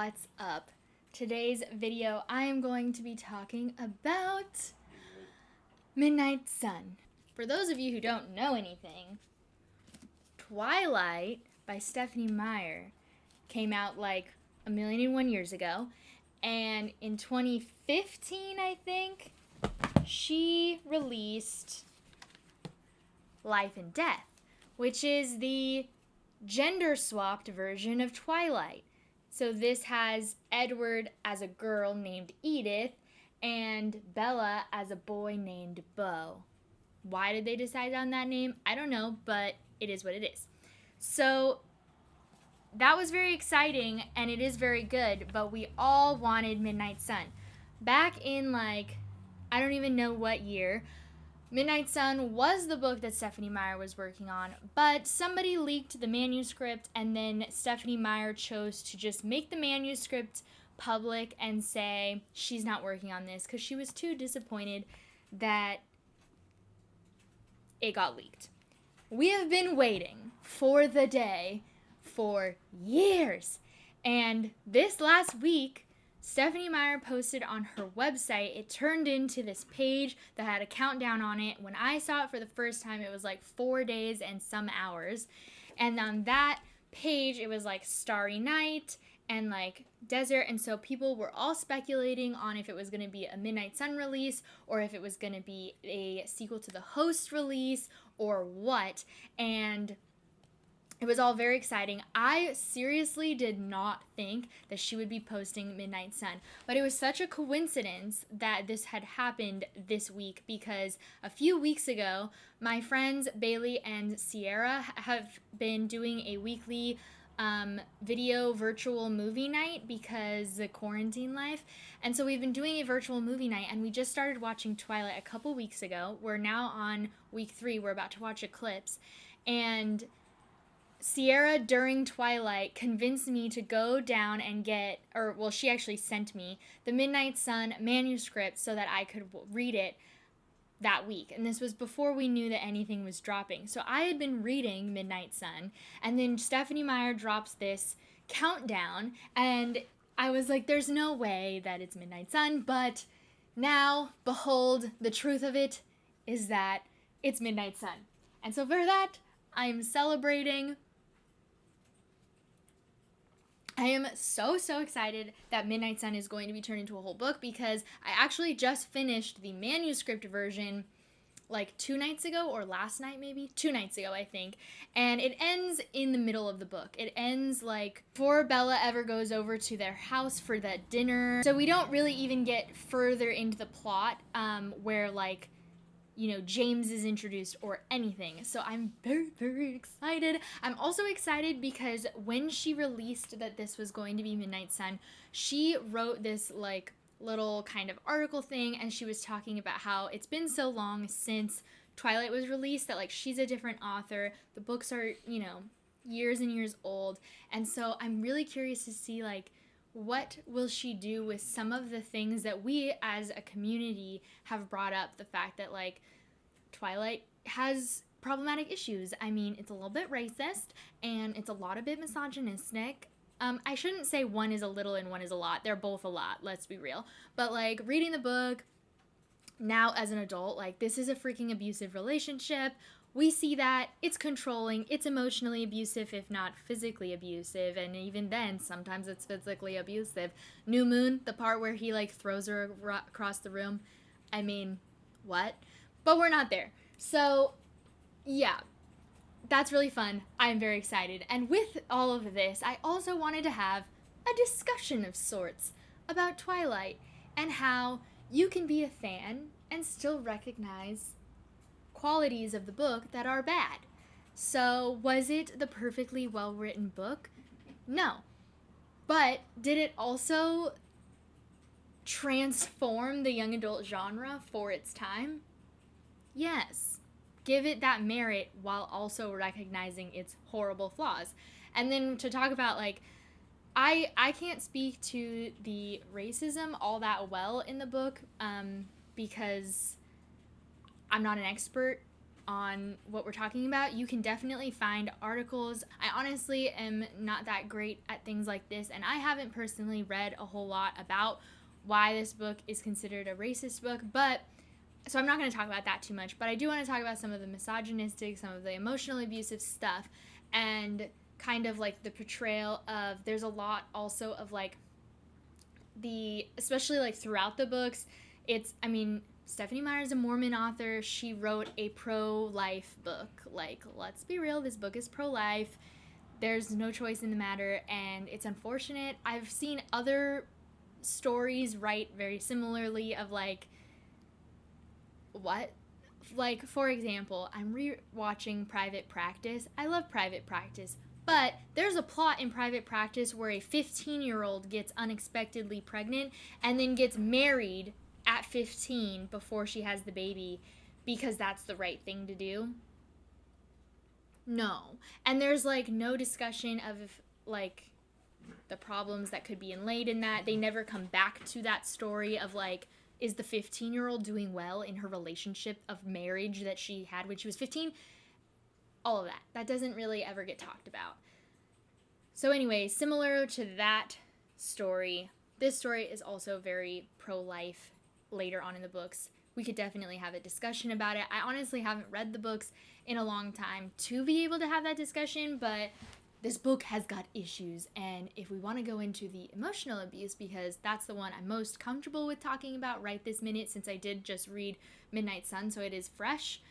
What's up? Today's video I am going to be talking about Midnight Sun. For those of you who don't know anything, Twilight by Stephenie Meyer came out like 1,000,001 years ago, and in 2015, I think, she released Life and Death, which is the gender-swapped version of Twilight. So this has Edward as a girl named Edith and Bella as a boy named Beau. Why did they decide on that name? I don't know, but it is what it is. So that was very exciting, and it is very good, but we all wanted Midnight Sun. Back in I don't even know what year, Midnight Sun was the book that Stephenie Meyer was working on, but somebody leaked the manuscript, and then Stephenie Meyer chose to just make the manuscript public and say she's not working on this because she was too disappointed that it got leaked. We have been waiting for the day for years, and this last week, Stephenie Meyer posted on her website, it turned into this page that had a countdown on it. When I saw it for the first time, it was 4 days and some hours. And on that page, it was starry night and desert. And so people were all speculating on if it was going to be a Midnight Sun release or if it was going to be a sequel to the Host release or what. And it was all very exciting. I seriously did not think that she would be posting Midnight Sun, but it was such a coincidence that this had happened this week because a few weeks ago, my friends Bailey and Sierra have been doing a weekly video virtual movie night because the quarantine life. And so we've been doing a virtual movie night, and we just started watching Twilight a couple weeks ago. We're now on week 3. We're about to watch Eclipse. And Sierra, during Twilight, convinced me to go down and she actually sent me the Midnight Sun manuscript so that I could read it that week. And this was before we knew that anything was dropping. So I had been reading Midnight Sun, and then Stephenie Meyer drops this countdown, and I was like, there's no way that it's Midnight Sun, but now, behold, the truth of it is that it's Midnight Sun. And so for that, I'm celebrating. I am so excited that Midnight Sun is going to be turned into a whole book because I actually just finished the manuscript version 2 nights ago, or last night maybe? 2 nights ago, I think. And it ends in the middle of the book. It ends before Bella ever goes over to their house for that dinner. So we don't really even get further into the plot where James is introduced or anything. So I'm very excited. I'm also excited because when she released that this was going to be Midnight Sun, she wrote this little kind of article thing, and she was talking about how it's been so long since Twilight was released that she's a different author. The books are, years and years old. And so I'm really curious to see what will she do with some of the things that we as a community have brought up? The fact that Twilight has problematic issues. I mean, it's a little bit racist and it's a bit misogynistic. I shouldn't say one is a little and one is a lot. They're both a lot, let's be real. But reading the book now as an adult, this is a freaking abusive relationship. We see that it's controlling, it's emotionally abusive, if not physically abusive, and even then, sometimes it's physically abusive. New Moon, the part where he throws her across the room. I mean, what? But we're not there. So, yeah, that's really fun. I'm very excited. And with all of this, I also wanted to have a discussion of sorts about Twilight and how you can be a fan and still recognize qualities of the book that are bad. So, was it the perfectly well-written book? No. But did it also transform the young adult genre for its time? Yes. Give it that merit while also recognizing its horrible flaws. And then to talk about I can't speak to the racism all that well in the book because I'm not an expert on what we're talking about, you can definitely find articles. I honestly am not that great at things like this, and I haven't personally read a whole lot about why this book is considered a racist book, but so I'm not going to talk about that too much, but I do want to talk about some of the misogynistic, some of the emotionally abusive stuff, and kind of like the portrayal of, there's a lot also of like especially like throughout the books, Stephenie Meyer is a Mormon author. She wrote a pro-life book. Like, let's be real, this book is pro-life. There's no choice in the matter, and it's unfortunate. I've seen other stories write very similarly of like, what? Like, for example, I'm re-watching Private Practice. I love Private Practice, but there's a plot in Private Practice where a 15-year-old gets unexpectedly pregnant and then gets married at 15 before she has the baby because that's the right thing to do. No. And there's like no discussion of like the problems that could be inlaid in that. They never come back to that story of like, is the 15-year-old doing well in her relationship of marriage that she had when she was 15? All of that. That doesn't really ever get talked about. So anyway, similar to that story, this story is also very pro-life later on in the books. We could definitely have a discussion about it. I honestly haven't read the books in a long time to be able to have that discussion, but this book has got issues, and if we want to go into the emotional abuse, because that's the one I'm most comfortable with talking about right this minute, since I did just read Midnight Sun, so it is fresh.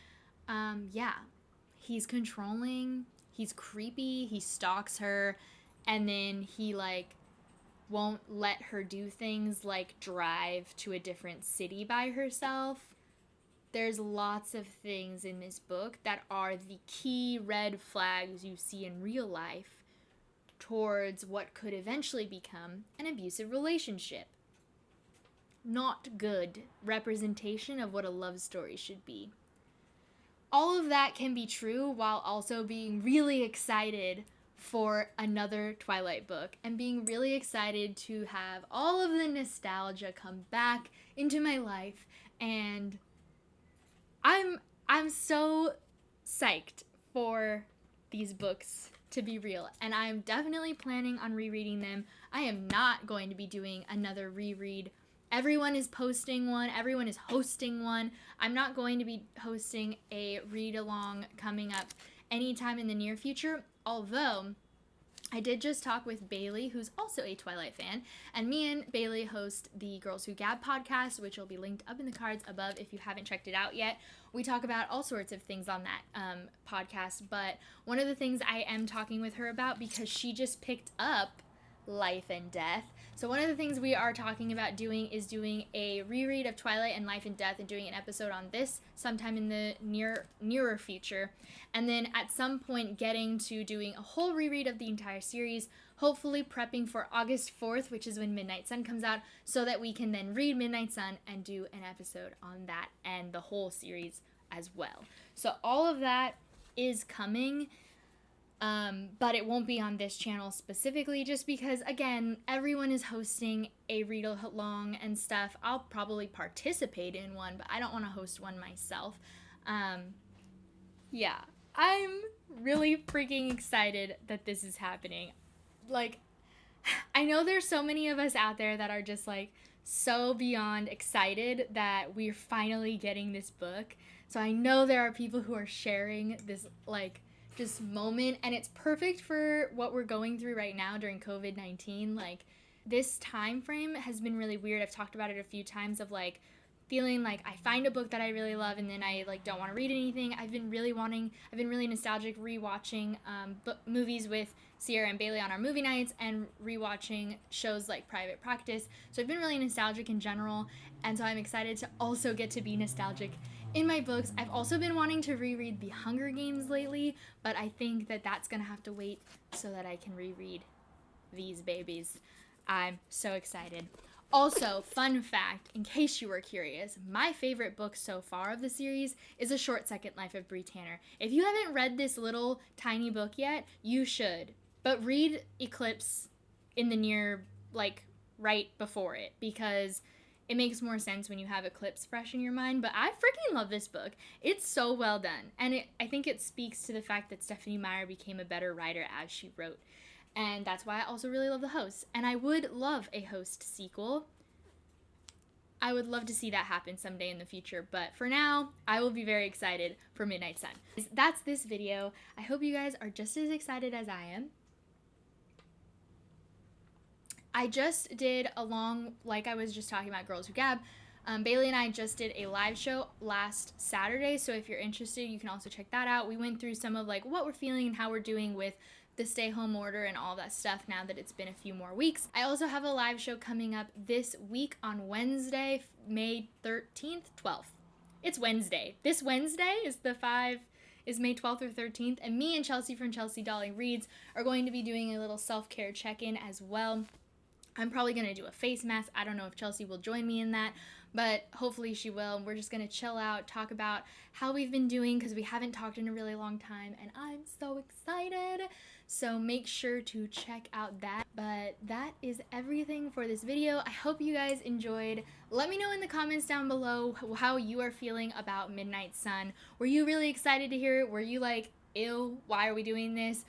He's controlling, he's creepy, he stalks her, and then he like won't let her do things like drive to a different city by herself. There's lots of things in this book that are the key red flags you see in real life towards what could eventually become an abusive relationship. Not good representation of what a love story should be. All of that can be true while also being really excited for another Twilight book and being really excited to have all of the nostalgia come back into my life, and I'm so psyched for these books to be real, and I'm definitely planning on rereading them. I am not going to be doing another reread. Everyone is posting one, everyone is hosting one. I'm not going to be hosting a read along coming up anytime in the near future, although I did just talk with Bailey, who's also a Twilight fan, and me and Bailey host the Girls Who Gab podcast, which will be linked up in the cards above if you haven't checked it out yet. We talk about all sorts of things on that podcast, but one of the things I am talking with her about, because she just picked up Life and Death. So one of the things we are talking about doing is doing a reread of Twilight and Life and Death and doing an episode on this sometime in the nearer future. And then at some point getting to doing a whole reread of the entire series, hopefully prepping for August 4th, which is when Midnight Sun comes out, so that we can then read Midnight Sun and do an episode on that and the whole series as well. So all of that is coming. But it won't be on this channel specifically, just because, again, everyone is hosting a read-along and stuff. I'll probably participate in one, but I don't want to host one myself. Yeah, I'm really freaking excited that this is happening. Like, I know there's so many of us out there that are just, like, so beyond excited that we're finally getting this book. So I know there are people who are sharing this, like, just moment, and it's perfect for what we're going through right now during COVID-19. Like, this time frame has been really weird. I've talked about it a few times of like feeling like I find a book that I really love and then I like don't want to read anything. I've been really nostalgic rewatching movies with Sierra and Bailey on our movie nights and rewatching shows like Private Practice. So I've been really nostalgic in general, and so I'm excited to also get to be nostalgic in my books. I've also been wanting to reread The Hunger Games lately, but I think that that's gonna have to wait so that I can reread these babies. I'm so excited. Also, fun fact, in case you were curious, my favorite book so far of the series is A Short Second Life of Bree Tanner. If you haven't read this little tiny book yet, you should. But read Eclipse in the near, like, right before it, because it makes more sense when you have Eclipse fresh in your mind. But I freaking love this book. It's so well done. And I think it speaks to the fact that Stephenie Meyer became a better writer as she wrote. And that's why I also really love The Host. And I would love a Host sequel. I would love to see that happen someday in the future. But for now, I will be very excited for Midnight Sun. That's this video. I hope you guys are just as excited as I am. I just did, along, like I was just talking about Girls Who Gab, Bailey and I just did a live show last Saturday, so if you're interested, you can also check that out. We went through some of like what we're feeling and how we're doing with the stay-home order and all that stuff now that it's been a few more weeks. I also have a live show coming up this week on Wednesday, May 13th, 12th. It's Wednesday. This Wednesday is May 12th or 13th, and me and Chelsea from Chelsea Dolly Reads are going to be doing a little self-care check-in as well. I'm probably going to do a face mask. I don't know if Chelsea will join me in that, but hopefully she will. We're just going to chill out, talk about how we've been doing because we haven't talked in a really long time, and I'm so excited. So make sure to check out that. But that is everything for this video. I hope you guys enjoyed. Let me know in the comments down below how you are feeling about Midnight Sun. Were you really excited to hear it? Were you like, ew, why are we doing this?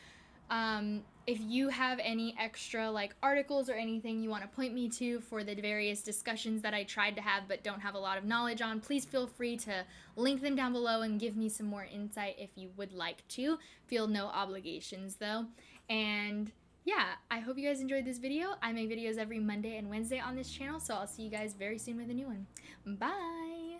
If you have any extra like articles or anything you want to point me to for the various discussions that I tried to have but don't have a lot of knowledge on, please feel free to link them down below and give me some more insight if you would like to. Feel no obligations though. And yeah, I hope you guys enjoyed this video. I make videos every Monday and Wednesday on this channel, so I'll see you guys very soon with a new one. Bye!